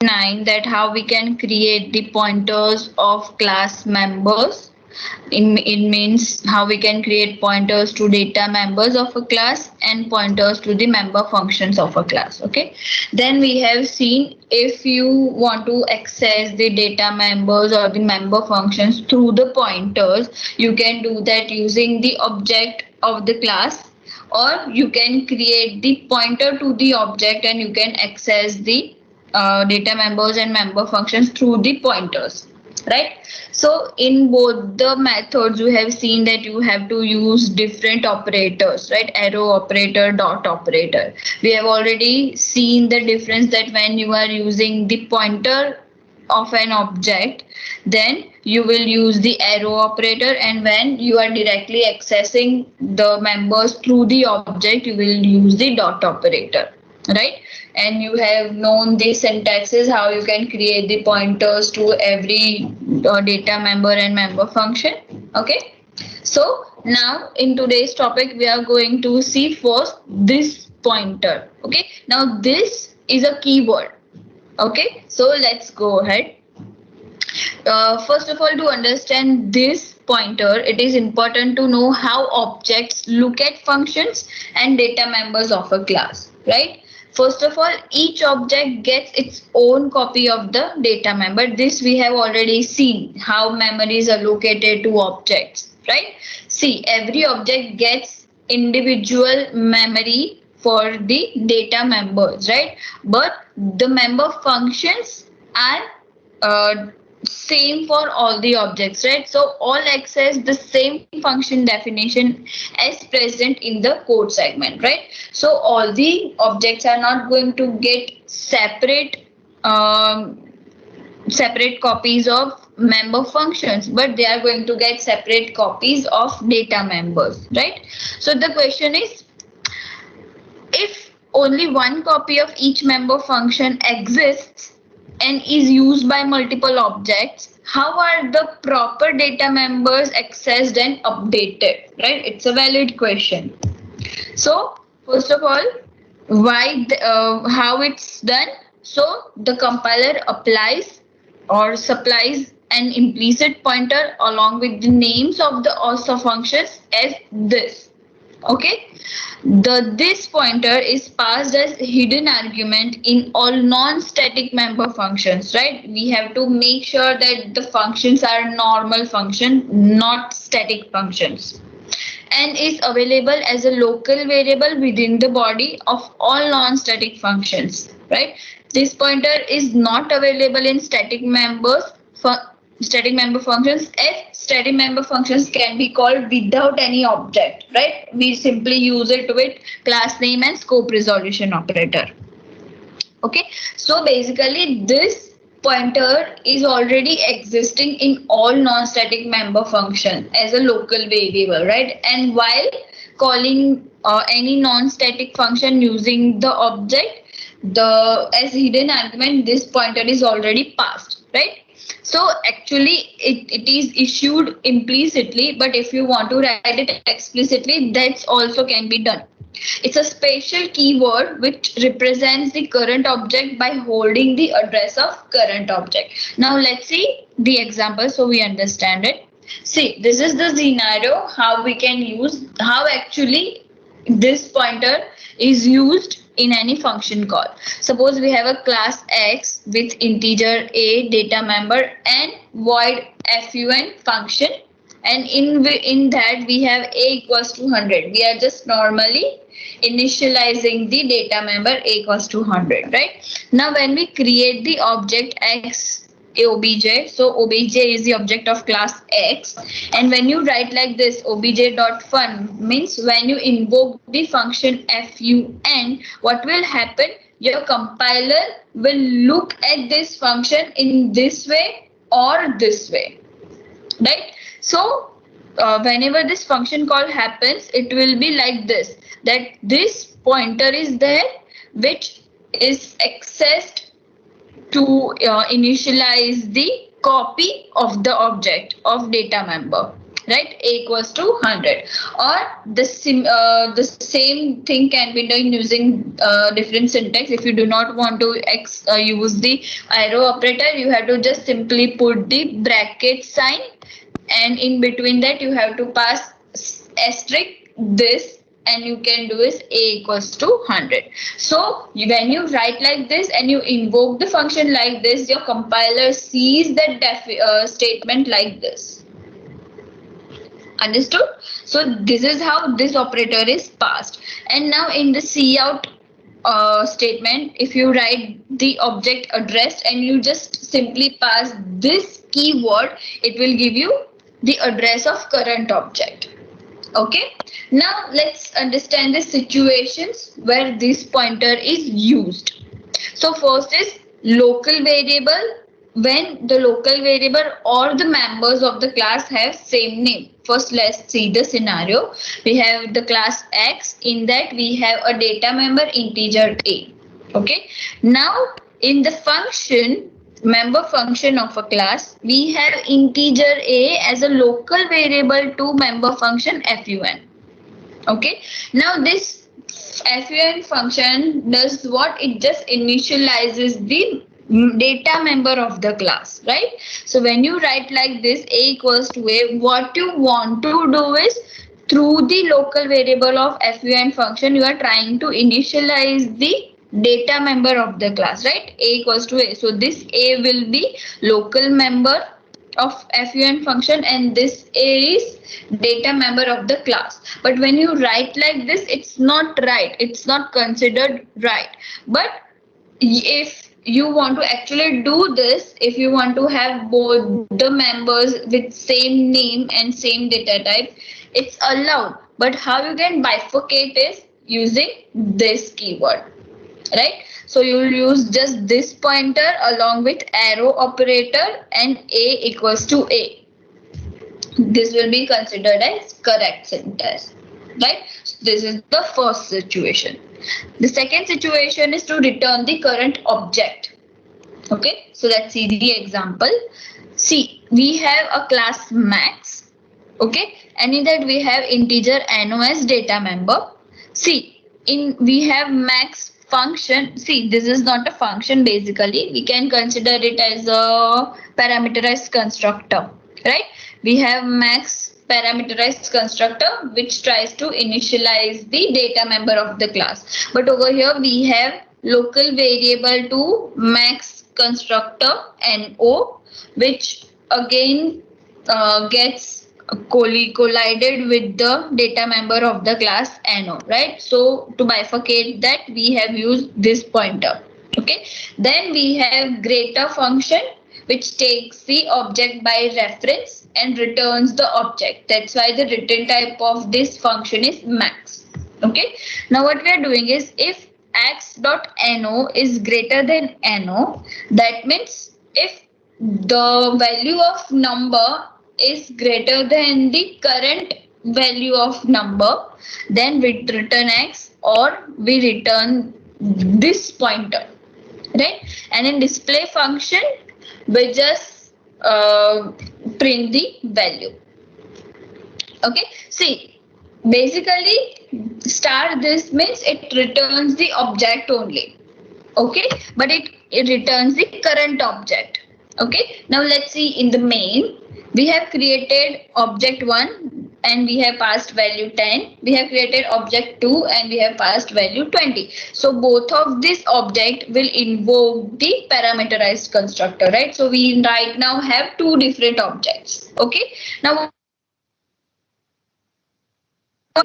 9, that how we can create the pointers of class members. It means how we can create pointers to data members of a class and pointers to the member functions of a class. Okay. Then we have seen if you want to access the data members or the member functions through the pointers, you can do that using the object of the class, or you can create the pointer to the object and you can access the data members and member functions through the pointers, right? So in both the methods you have seen that you have to use different operators, right? Arrow operator, dot operator. We have already seen the difference that when you are using the pointer of an object, then you will use the arrow operator, and when you are directly accessing the members through the object, you will use the dot operator, right? And you have known the syntaxes how you can create the pointers to every data member and member function. Okay, so now in today's topic we are going to see first this pointer. Okay, now this is a keyword. Okay, so let's go ahead. First of all, to understand this pointer, it is important to know how objects look at functions and data members of a class, right? First of all, each object gets its own copy of the data member. This we have already seen how memories are located to objects, right? See, every object gets individual memory for the data members, right? But the member functions are same for all the objects, right? So all access the same function definition as present in the code segment, right? So all the objects are not going to get separate copies of member functions, but they are going to get separate copies of data members, right? So the question is, if only one copy of each member function exists and is used by multiple objects, how are the proper data members accessed and updated, right? It's a valid question. So first of all, how it's done? So the compiler applies or supplies an implicit pointer along with the names of the also functions as this. Okay, the this pointer is passed as hidden argument in all non-static member functions, right? We have to make sure that the functions are normal function, not static functions, and is available as a local variable within the body of all non-static functions, right? This pointer is not available in static member functions, as static member functions can be called without any object, right? We simply use it with class name and scope resolution operator. Okay, so basically this pointer is already existing in all non-static member function as a local variable, right? And while calling any non-static function using the object, the as hidden argument, this pointer is already passed, right? So actually it is issued implicitly, but if you want to write it explicitly, that also can be done. It's a special keyword which represents the current object by holding the address of current object. Now let's see the example so we understand it. See, this is the scenario how we can use, how actually this pointer is used in any function call. Suppose we have a class X with integer a data member and void fun function, and in that we have a equals to 100. We are just normally initializing the data member a equals to 100, right? Now when we create the object X obj, so obj is the object of class X, and when you write like this obj.fun means when you invoke the function fun, what will happen? Your compiler will look at this function in this way or this way, right? So whenever this function call happens, it will be like this, that this pointer is there which is accessed to initialize the copy of the object of data member. right? A equals to 100. Or the same thing can be done using different syntax. If you do not want to use the arrow operator, you have to just simply put the bracket sign, and in between that you have to pass asterisk this, and you can do is a equals to 100. So when you write like this and you invoke the function like this, your compiler sees that statement like this. Understood? So this is how this operator is passed. And now in the cout statement, if you write the object address and you just simply pass this keyword, it will give you the address of current object. Okay, now let's understand the situations where this pointer is used. So first is local variable, when the local variable or the members of the class have same name. First, let's see the scenario. We have the class X. In that we have a data member integer A. Okay. Now in the function, member function of a class, we have integer A as a local variable to member function fun. Okay. Now this fun function does what? It just initializes the data member of the class, right? So when you write like this, a equals to a, what you want to do is, through the local variable of fun function, you are trying to initialize the data member of the class, right? A equals to a. So this a will be local member of fun function, and this a is data member of the class. But when you write like this, it's not right. It's not considered right. But if you want to actually do this, if you want to have both the members with same name and same data type, it's allowed. But how you can bifurcate is using this keyword, right? So you will use just this pointer along with arrow operator and a equals to a. This will be considered as correct syntax, right? So this is the first situation. The second situation is to return the current object. Okay, so let's see the example. See, we have a class max. Okay, and in that we have integer no as data member. See, we have max function. See, this is not a function basically. We can consider it as a parameterized constructor, right? We have max parameterized constructor which tries to initialize the data member of the class. But over here we have local variable to max constructor no, which again gets collided with the data member of the class no, right? So to bifurcate that, we have used this pointer. Okay, then we have greater function which takes the object by reference and returns the object. That's why the return type of this function is max. Okay, now what we are doing is, if x.no is greater than no, that means if the value of number is greater than the current value of number, then we return x, or we return this pointer, right? And in display function, we just print the value. Okay, see, basically star this means it returns the object only. Okay, but it returns the current object. Okay, now let's see in the main. We have created object 1 and we have passed value 10. We have created object 2 and we have passed value 20. So both of this object will invoke the parameterized constructor, right? So we right now have two different objects. Okay, now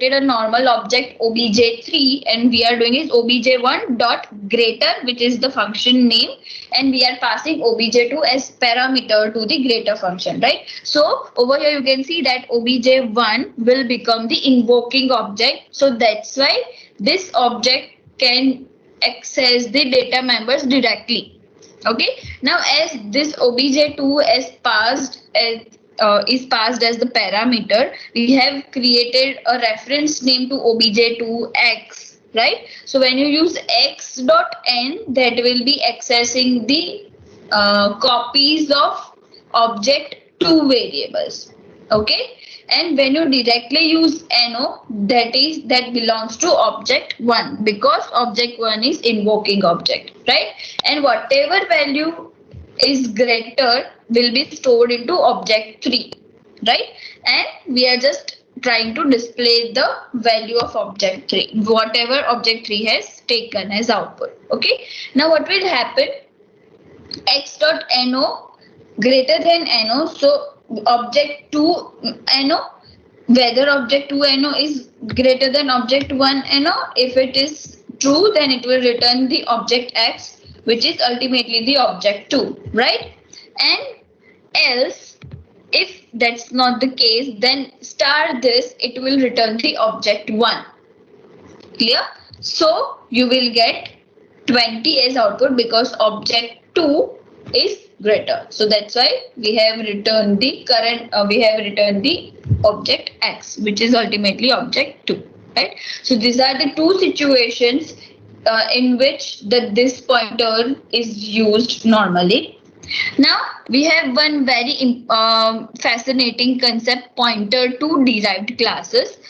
a normal object obj3, and we are doing is obj1 dot greater, which is the function name, and we are passing obj2 as parameter to the greater function, right? So over here you can see that obj1 will become the invoking object. So that's why this object can access the data members directly. Okay, now as this obj2 is passed as the parameter, we have created a reference name to obj2x, right? So when you use x.n, that will be accessing the copies of object 2 variables. Okay, and when you directly use no, that belongs to object 1 because object 1 is invoking object, right? And whatever value is greater will be stored into object 3, right? And we are just trying to display the value of object 3, whatever object 3 has taken as output. Okay, now what will happen? X dot no greater than no, so object 2 no, whether object 2 no is greater than object 1 no, if it is true then it will return the object X, which is ultimately the object 2, right? And else if that's not the case, then star this, it will return the object 1. Clear? So you will get 20 as output because object 2 is greater. So that's why we have returned the object X, which is ultimately object 2, right? So these are the two situations in which this pointer is used normally. Now we have one very fascinating concept, pointer to derived classes.